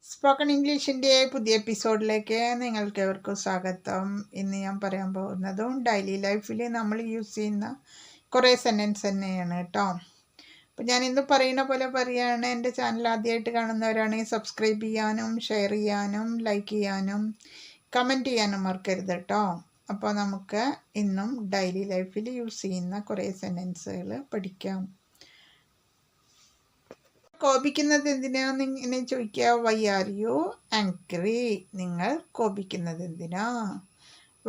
Spoken ഇംഗ്ലീഷിൻ്റെ പുതിയ എപ്പിസോഡിലേക്ക് നിങ്ങൾക്ക് ഏവർക്കും സ്വാഗതം. ഇന്ന് ഞാൻ പറയാൻ പോകുന്നതും ഡെയിലി ലൈഫിൽ നമ്മൾ യൂസ് ചെയ്യുന്ന കുറേ സെൻറ്റൻസ് തന്നെയാണ് കേട്ടോ. അപ്പോൾ ഞാൻ ഇന്ന് പറയുന്ന പോലെ പറയുകയാണ്. എൻ്റെ ചാനൽ ആദ്യമായിട്ട് കാണുന്നവരാണെങ്കിൽ സബ്സ്ക്രൈബ് ചെയ്യാനും ഷെയർ ചെയ്യാനും ലൈക്ക് ചെയ്യാനും കമൻറ്റ് ചെയ്യാനും മറക്കരുത് കേട്ടോ. അപ്പോൾ നമുക്ക് ഇന്നും ഡെയിലി ലൈഫിൽ യൂസ് ചെയ്യുന്ന കുറേ സെൻറ്റൻസുകൾ പഠിക്കാം. കോപിക്കുന്നത് എന്തിനാന്ന് ഇങ്ങനെ ചോദിക്കുക. Why are you angry? നിങ്ങൾ കോപിക്കുന്നത് എന്തിനാ?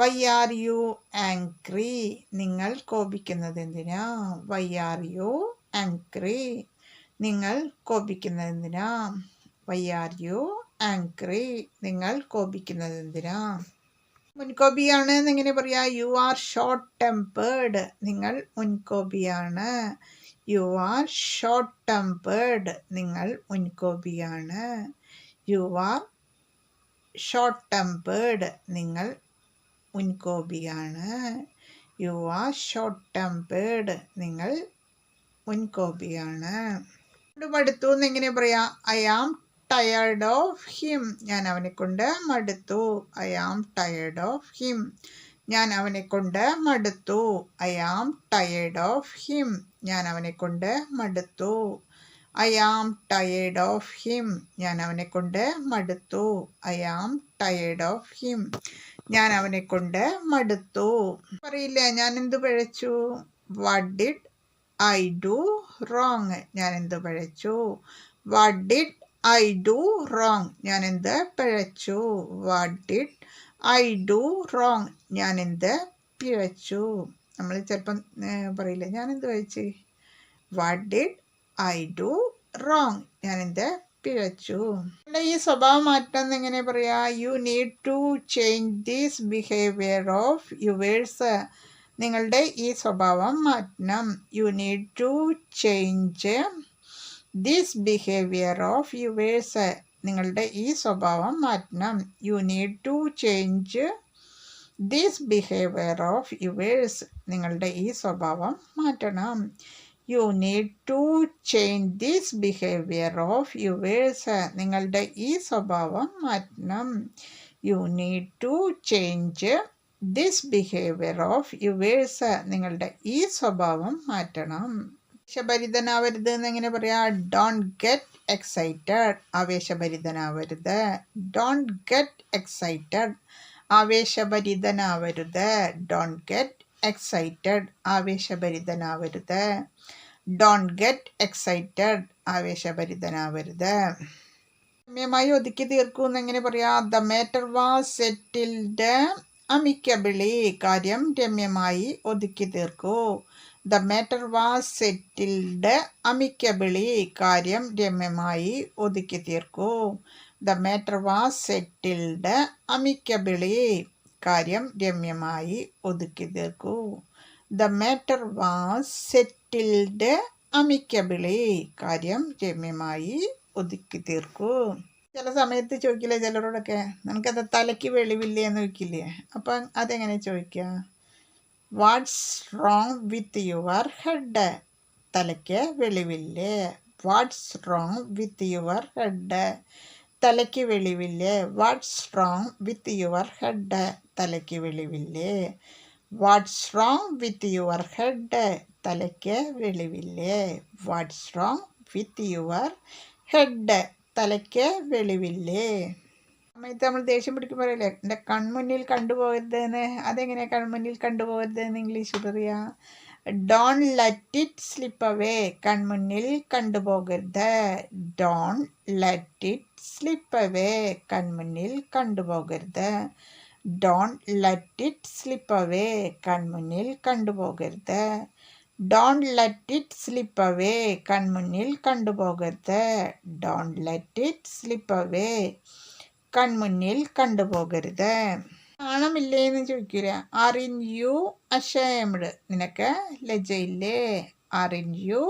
Why are you angry? നിങ്ങൾ കോപിക്കുന്നത് എന്തിനാ? Why are you angry? നിങ്ങൾ കോപിക്കുന്നത് എന്തിനാ? Why are you angry? നിങ്ങൾ കോപിക്കുന്നത് എന്തിനാ? മുൻകോപിയാണ് എന്നിങ്ങനെ പറയാ. You are short tempered. നിങ്ങൾ മുൻകോപിയാണ്. You are short tempered. നിങ്ങൾ മുൻകോപിയാണ്. You are short tempered. നിങ്ങൾ മുൻകോപിയാണ്. You are short tempered. നിങ്ങൾ മുൻകോപിയാണ്. മടുത്തു എന്നെങ്ങനെ പറയാ. I am tired of him. ഞാൻ അവനെ കൊണ്ട് മടുത്തു. I am tired of him. ഞാൻ അവനെ കൊണ്ട് മടുത്തു. I am tired of him. ഞാൻ അവനെ കൊണ്ട് മടുത്തു. I am tired of him. ഞാൻ അവനെ കൊണ്ട് മടുത്തു. I am tired of him. ഞാൻ അവനെ കൊണ്ട് മടുത്തു. പറയില്ലേ, ഞാൻ എന്ത് പിഴച്ചു? What did I do wrong? ഞാൻ എന്ത് പിഴച്ചു? What did I do wrong? ഞാൻ എന്ത് പിഴച്ചു? What did I do wrong? ഞാൻ എന്ത് പിഴച്ചു? നമ്മൾ ചിലപ്പം പറയില്ല, ഞാൻ എന്ത് പിഴച്ച്? What did I do wrong? ഞാൻ എന്ത് പിഴച്ചു? ഈ സ്വഭാവം മാറ്റം എങ്ങനെ പറയാ. You need to change this behaviour of yours. നിങ്ങളുടെ ഈ സ്വഭാവം മാറ്റണം. You need to change this behaviour of yours. നിങ്ങളുടെ ഈ സ്വഭാവം മാറ്റണം. You need to change this behaviour of yours. നിങ്ങളുടെ ഈ സ്വഭാവം മാറ്റണം. You need to change this behaviour of yours. നിങ്ങളുടെ ഈ സ്വഭാവം മാറ്റണം. You need to change this behaviour of yours. നിങ്ങളുടെ ഈ സ്വഭാവം മാറ്റണം. ആവേശഭരിതനാവരുത് എന്നെങ്ങനെ പറയാ. Don't get excited. ആവേശഭരിതനാവരുത്. Don't get excited. ആവേശഭരിതനാവരുത്. Don't get excited. ആവേശഭരിതനാവരുത്. Don't get excited. ആവേശഭരിതനാവരുത്. രമ്യമായി ഒതുക്കി തീർക്കൂ എന്നെങ്ങനെ പറയാ. The matter was settled amicably. കാര്യം രമ്യമായി ഒതുക്കി തീർക്കൂ. The matter was settled amicably. കാര്യം രമ്യമായി ഒതുക്കി തീർക്കൂ. The matter was settled amicably. കാര്യം രമ്യമായി ഒതുക്കി തീർക്കൂ. The matter was settled amicably. കാര്യം രമ്യമായി ഒതുക്കി തീർക്കൂ. ചില സമയത്ത് ചോദിക്കില്ലേ ചിലരോടൊക്കെ, നിനക്കത് തലയ്ക്ക് വെളിവില്ലേ എന്ന് ചോദിക്കില്ലേ. അപ്പം അതെങ്ങനെ ചോദിക്കുക. What's wrong with your head? തലയ്ക്ക് വെളിവില്ലേ. What's wrong with your head? തലയ്ക്ക് വെളിവില്ലേ. What's wrong with your head? തലയ്ക്ക് വെളിവില്ലേ. What's wrong with your head? തലയ്ക്ക് വെളിവില്ലേ. What's wrong with your head? തലയ്ക്ക് വെളിവില്ലേ. സമയത്ത് നമ്മൾ ദേഷ്യം പിടിക്കുമ്പോൾ പറയില്ലേ, എൻ്റെ കൺമുന്നിൽ കണ്ടുപോകരുതെന്ന്. അതെങ്ങനെയാണ് കൺമുന്നിൽ കണ്ടുപോകരുതെന്ന് ഇംഗ്ലീഷിൽ പറയാ. Don't let it slip away. കൺമുന്നിൽ കണ്ടുപോകരുത്. Don't let it slip away. കൺമുന്നിൽ കണ്ടുപോകരുത്. Don't let it slip away. കൺമുന്നിൽ കണ്ടുപോകരുത്. Don't let it slip away. കൺമുന്നിൽ കണ്ടുപോകരുത്. Don't let it slip away. കൺമുന്നിൽ കണ്ടുപോകരുത്. നാണമില്ലേ എന്ന് ചോദിക്കില്ല. Aren't you ashamed? നിനക്ക് ലജ്ജയില്ലേ. Aren't you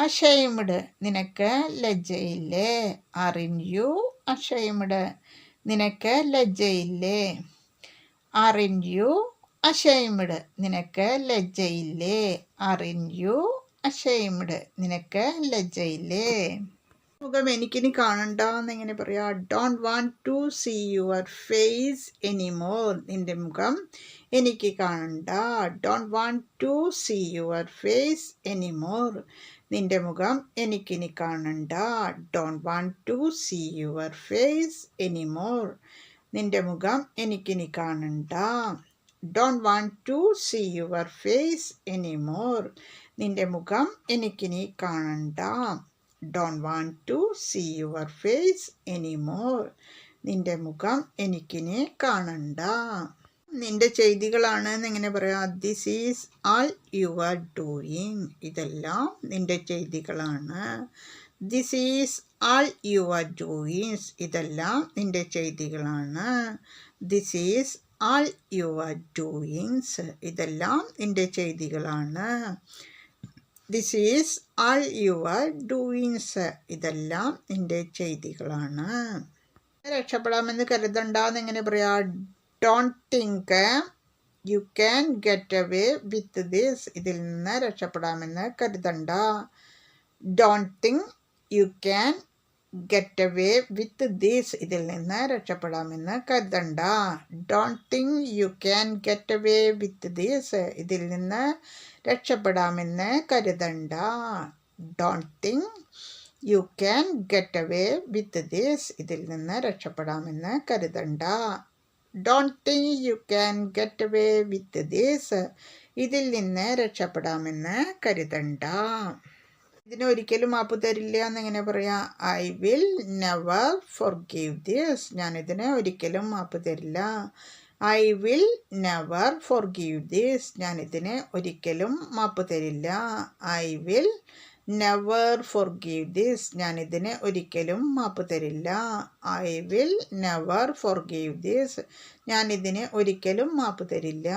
ashamed? നിനക്ക് ലജ്ജയില്ലേ. Aren't you ashamed? നിനക്ക് ലജ്ജയില്ലേ. Aren't you ashamed? നിനക്ക് ലജ്ജയില്ലേ. Aren't you ashamed? നിനക്ക് ലജ്ജയില്ലേ. മുഖം എനിക്കിനി കാണണ്ട എന്നെങ്ങനെ പറയാ? Don't want to see your face anymore. നിന്റെ മുഖം എനിക്ക് കാണണ്ട. Don't want to see your face anymore. നിന്റെ മുഖം എനിക്കിനി കാണണ്ട. Don't want to see your face anymore. നിന്റെ മുഖം എനിക്കിനി കാണണ്ട. Don't want to see your face anymore. നിന്റെ മുഖം എനിക്കിനി കാണണ്ട. Don't want to see your face anymore. നിന്റെ മുഖം എനിക്കിനി കാണണ്ട. നിന്റെ ചെയ്തികളാണ് എന്നെങ്ങനെ പറയാം? This is all you R doing. ഇതെല്ലാം നിന്റെ ചെയ്തികളാണ്. This is all you are doings. ഇതെല്ലാം നിന്റെ ചെയ്തികളാണ്. This is all you are doings. ഇതെല്ലാം നിന്റെ ചെയ്തികളാണ്. This is all your doings. ഇതെല്ലാം നിന്റെ ചെയ്തികളാണ്. രക്ഷപ്പെടാമെന്ന് കരുതണ്ടെന്ന് എങ്ങനെ പറയാ? Don't think you can get away with this. ഇതിൽ നിന്ന് രക്ഷപ്പെടാമെന്ന് കരുതണ്ട. Don't think you can get away with this. ഇതിൽ നിന്ന് രക്ഷപ്പെടാമെന്ന് കരുതണ്ട. Don't think you can get away with this. ഇതിൽ നിന്ന് രക്ഷപ്പെടാമെന്ന് കരുതണ്ട. Don't think you can get away with this. ഇതിൽ നിന്ന് രക്ഷപ്പെടാമെന്ന് കരുതണ്ട. Don't think you can get away with this. ഇതിൽ നിന്ന് രക്ഷപ്പെടാമെന്ന് കരുതണ്ട. ഇതിന് ഒരിക്കലും മാപ്പ് തരില്ല എന്നെങ്ങനെ പറയാം? I will never forgive this. ഞാനിതിന് ഒരിക്കലും മാപ്പ് തരില്ല. I will never forgive this. ഞാനിതിന് ഒരിക്കലും മാപ്പ് തരില്ല. I will never forgive this. ഞാനിതിന് ഒരിക്കലും മാപ്പ് തരില്ല. I will never forgive this. ഞാനിതിന് ഒരിക്കലും മാപ്പ് തരില്ല.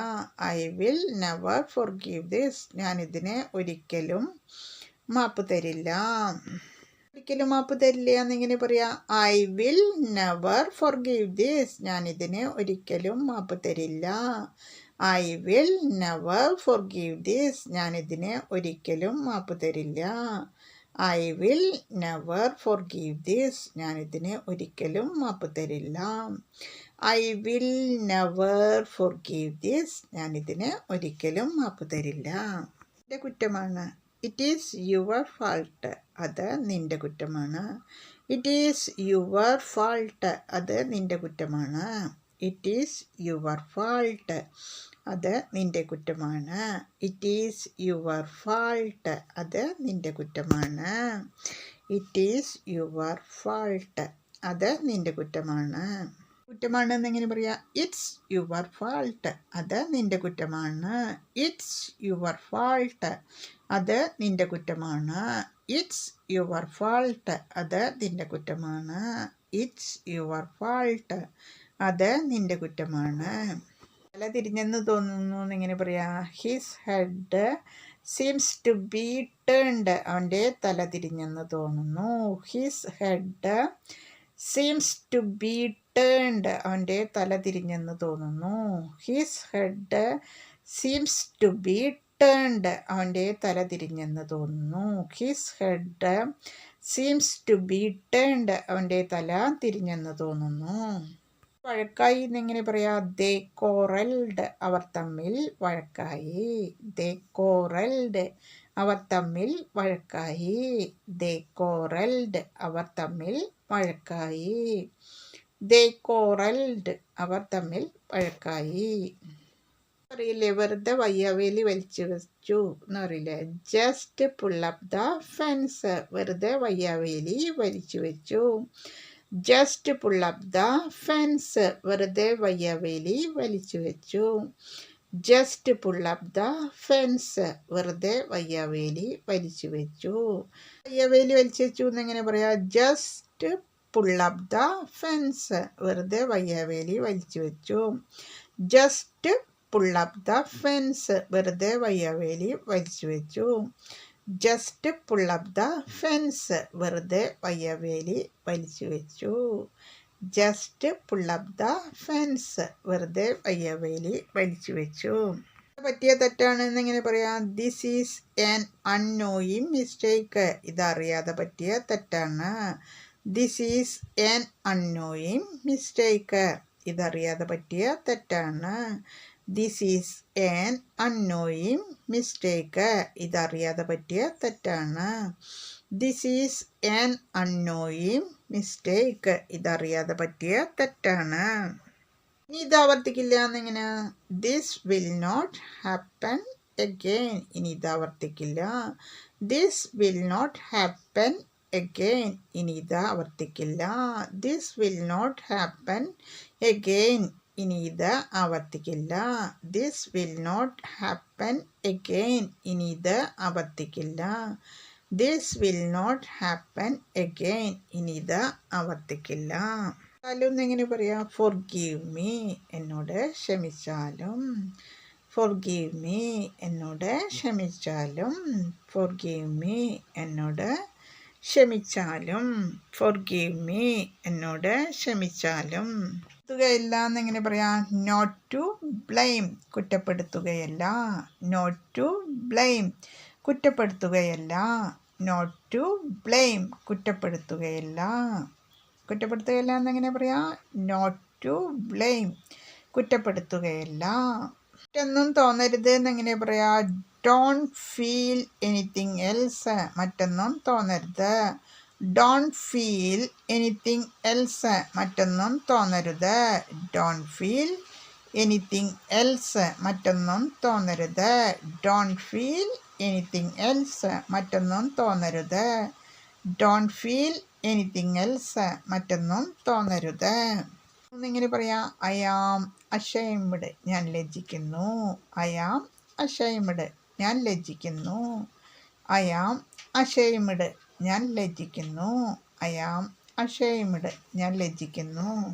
I will never forgive this. ഞാനിതിന് ഒരിക്കലും മാപ്പ് തരില്ല. ഒരിക്കലും മാപ്പ് തരില്ല എന്നിങ്ങനെ പറയാം? I will never forgive this. ഞാനിതിന് ഒരിക്കലും മാപ്പ് തരില്ല. I will never forgive this. ഞാനിതിന് ഒരിക്കലും മാപ്പ് തരില്ല. I will never forgive this. ഞാനിതിന് ഒരിക്കലും മാപ്പ് തരില്ല. I will never forgive this. ഞാനിതിന് ഒരിക്കലും മാപ്പ് തരില്ല. എൻ്റെ കുറ്റമാണ്. It is your fault. അത് നിന്റെ കുറ്റമാണ്. It is your fault. അത് നിന്റെ കുറ്റമാണ്. It is your fault. അത് നിന്റെ കുറ്റമാണ്. It is your fault. അത് നിന്റെ കുറ്റമാണ്. It is your fault. അത് നിന്റെ കുറ്റമാണ്. കുറ്റമാണ് എന്നെങ്ങനെ പറയാം? It's your fault. അത് നിന്റെ കുറ്റമാണ്. It's your fault. അത് നിന്റെ കുറ്റമാണ്. It's your fault. അത് നിന്റെ കുറ്റമാണ്. It's your fault. അത് നിന്റെ കുറ്റമാണ്. തല തിരിഞ്ഞെന്ന് തോന്നുന്നു എന്നിങ്ങനെ പറയാ? His head seems to be turned. അവൻ്റെ തല തിരിഞ്ഞെന്ന് തോന്നുന്നു. His head seems to be turned. അവൻ്റെ തല തിരിഞ്ഞെന്ന് തോന്നുന്നു. His head seems to be turned. അവൻ്റെ തല തിരിഞ്ഞെന്ന് തോന്നുന്നു. His head seems to be turned. അവൻ്റെ തല തിരിഞ്ഞെന്ന് തോന്നുന്നു. വഴക്കായി എന്നെങ്ങനെ പറയാ? ദേ കോറൽഡ്. അവർ തമ്മിൽ വഴക്കായി. ദേ കോറൽഡ്. അവർ തമ്മിൽ വഴക്കായി. ദേ കോറൽഡ്. അവർ തമ്മിൽ വഴക്കായി. ദേ കോറൽഡ്. അവർ തമ്മിൽ വഴക്കായി. അറിയില്ലേ? വെറുതെ വയ്യാവേലി വലിച്ചു വെച്ചു എന്ന് പറയില്ലേ? Just pull up the fence. വെറുതെ വയ്യാവേലി വലിച്ചു വെച്ചു. Just pull up the fence. വെറുതെ വയ്യാവേലി വലിച്ചു വെച്ചു. Just pull up the fence. വെറുതെ വയ്യാവേലി വലിച്ചു വെച്ചു. വയ്യാവേലി വലിച്ചു വെച്ചു എന്നെങ്ങനെ പറയാ? Just pull up the fence. വെറുതെ വയ്യാവേലി വലിച്ചു വെച്ചു. Just pull up the fence. വെറുതെ വയ്യാവേലി വലിച്ചു വെച്ചു. Just pull up the fence. വെറുതെ വയ്യാവേലി വലിച്ചു വെച്ചു. Just pull up the fence. വെറുതെ വയ്യാവേലി വലിച്ചു വെച്ചു. പറ്റിയ തെറ്റാണ് എന്നിങ്ങനെ പറയാം. This is an unknowing mistake. ഇതറിയാതെ പറ്റിയ തെറ്റാണ്. This is an unknowing mistake. ഇതറിയാതെ പറ്റിയ തെറ്റാണ്. This is an unknowing mistake. ഇതറിയാതെ പറ്റിയ തെറ്റാണ്. This is an unknowing mistake. ഇതറിയാതെ പറ്റിയ തെറ്റാണ്. ഇനി ഇത് ആവർത്തിക്കില്ല എന്നിങ്ങനെ. This will not happen again. ഇനി ഇത് ആവർത്തിക്കില്ല. This will not happen again. ഇനി ഇത് ആവർത്തിക്കില്ല. This will not happen again. ഇനി ഇത് ആവർത്തിക്കില്ല. This will not happen again. ഇനി ഇത് ആവർത്തിക്കില്ല. This will not happen again. ഇനി ഇത് ആവർത്തിക്കില്ല. എങ്ങനെ പറയാം? Forgive me. എന്നോട് ക്ഷമിച്ചാലും. Forgive me. എന്നോട് ക്ഷമിച്ചാലും. Forgive me. എന്നോട് ക്ഷമിച്ചാലും. Forgive me. എന്നോട് ക്ഷമിച്ചാലും. കുറ്റപ്പെടുത്തുകയല്ല എന്നെങ്ങനെ പറയാം? Not to blame. കുറ്റപ്പെടുത്തുകയല്ല. Not to blame. കുറ്റപ്പെടുത്തുകയല്ല. Not to blame. കുറ്റപ്പെടുത്തുകയല്ല. കുറ്റപ്പെടുത്തുകയല്ല എന്നെങ്ങനെ പറയാം? Not to blame. കുറ്റപ്പെടുത്തുകയല്ല. മറ്റൊന്നും തോന്നരുത് എന്നെങ്ങനെ പറയാം? Don't feel anything else. മറ്റൊന്നും തോന്നരുത്. Don't feel anything else. മറ്റൊന്നും തോന്നരുത്. Don't feel anything else. മറ്റൊന്നും തോന്നരുത്. Don't feel anything else. മറ്റൊന്നും തോന്നരുത്. Don't feel anything else. മറ്റൊന്നും തോന്നരുത്. ഒന്നിങ്ങനെ പറയാം. I am ashamed. ഞാൻ ലജ്ജിക്കുന്നു. I am ashamed. ഞാൻ ലജ്ജിക്കുന്നു. I am ashamed. ഞാൻ ലജ്ജിക്കുന്നു. I am ashamed. ഞാൻ ലജ്ജിക്കുന്നു.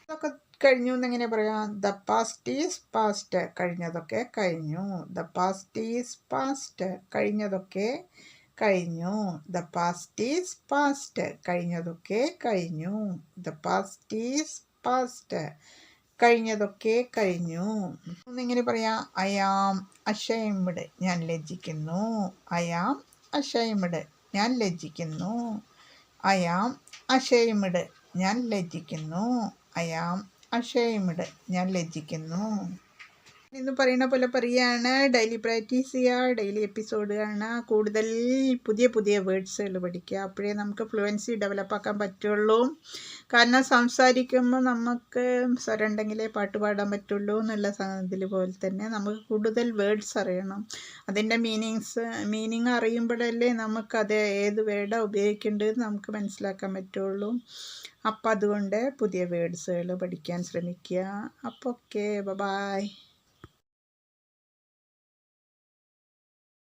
ഇതൊക്കെ കഴിഞ്ഞു എന്നെങ്ങനെ പറയാം? The past is past. കഴിഞ്ഞതൊക്കെ കഴിഞ്ഞു. The past is past. കഴിഞ്ഞതൊക്കെ കഴിഞ്ഞു. The past is past. കഴിഞ്ഞതൊക്കെ കഴിഞ്ഞു. The past is past. കഴിഞ്ഞതൊക്കെ കഴിഞ്ഞു. ഒന്നിങ്ങനെ പറയാം. I am ashamed. ഞാൻ ലജ്ജിക്കുന്നു. I am ashamed. ഞാൻ ലജ്ജിക്കുന്നു. I am ashamed. ഞാൻ ലജ്ജിക്കുന്നു. I am ashamed. ഞാൻ ലജ്ജിക്കുന്നു. എന്ന് പറയുന്ന പോലെ പറയുകയാണ്. ഡെയിലി പ്രാക്ടീസ് ചെയ്യുക. ഡെയിലി എപ്പിസോഡ് കാണുക. കൂടുതൽ പുതിയ പുതിയ വേർഡ്സുകൾ പഠിക്കുക. അപ്പോഴേ നമുക്ക് ഫ്ലുവൻസി ഡെവലപ്പാക്കാൻ പറ്റുള്ളൂ. കാരണം സംസാരിക്കുമ്പോൾ നമുക്ക് സ്വരമുണ്ടെങ്കിലേ പാട്ട് പാടാൻ പറ്റുള്ളൂ എന്നുള്ള ഇതിൽ പോലെ തന്നെ നമുക്ക് കൂടുതൽ വേർഡ്സ് അറിയണം. അതിൻ്റെ മീനിങ് അറിയുമ്പോഴല്ലേ നമുക്കത് ഏത് വേർഡാണ് ഉപയോഗിക്കേണ്ടത് നമുക്ക് മനസ്സിലാക്കാൻ പറ്റുള്ളൂ. അപ്പം അതുകൊണ്ട് പുതിയ വേർഡ്സുകൾ പഠിക്കാൻ ശ്രമിക്കുക. അപ്പോൾ ഓക്കെ, ബൈ.